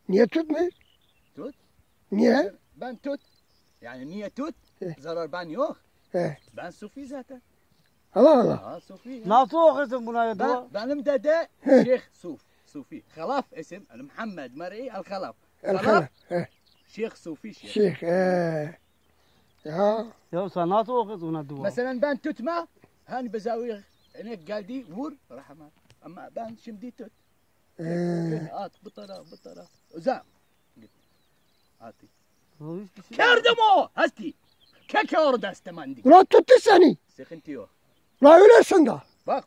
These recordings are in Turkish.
Niye tutmuyor? Tut. Niye? Ben tut. Yani niye tut? He. Zarar ben yok. He. Ben Sufi zaten. Allah Allah. Ha Sufi ya. Nasıl okuyorsun buna ya? Benim dede He. Şeyh Sufi. Halaf isim Muhammed Mer'i el-Halaf. El-Halaf. He. Şeyh Sufi Şeyh. Şeyh. He. Ya. Ya sen nasıl okuyorsun buna dua? Mesela ben tutma. Hani bezavi inek geldi vur rahmet. Ama ben şimdi tut. At bu taraf. Uzak. Git. Atı. Hiçbir şey Kerdim o. Hasti. Kekar destemendi. Ulan tuttu seni. Sıkıntı yok. Ulan öylesin da. Bak.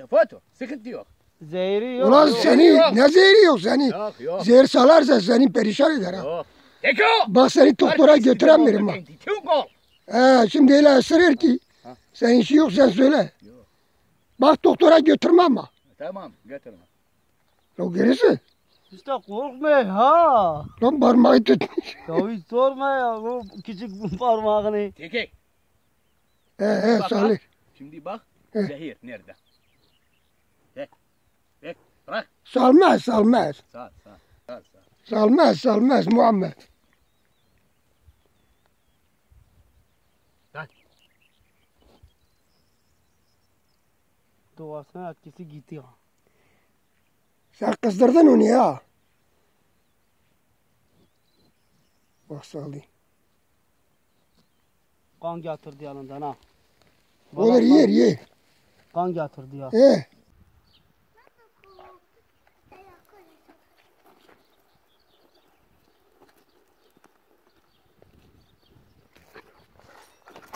Foto. Sıkıntı yok. Zehri yok. Ulan yok. seni ne zehri yok seni. Yok. Zehir salarsa seni perişan eder ha. Yok. Eko. Bak seni doktora götüremiyorum ha. Şimdi öyle ısırır ki. Ha. Senin işi yok sen söyle. Yok. Bak doktora götürmem ha. Tamam götürme. O gerisi. İşte korkma ha. Lan parmağı tutmuş. Ya hiç sorma ya. Bu küçük parmağını. Tekek. Bak, Salih. Şimdi bak. He. Zehir nerede? Bek. Bırak. Salmaz. Sağ. Salmaz Muhammed. Duasına etkisi gitti ya. Sen kızdırdın onu ya. Bak Salih. Kan getirdi yanından ha. Olur yer. Kan getirdi ya.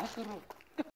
Nasıl?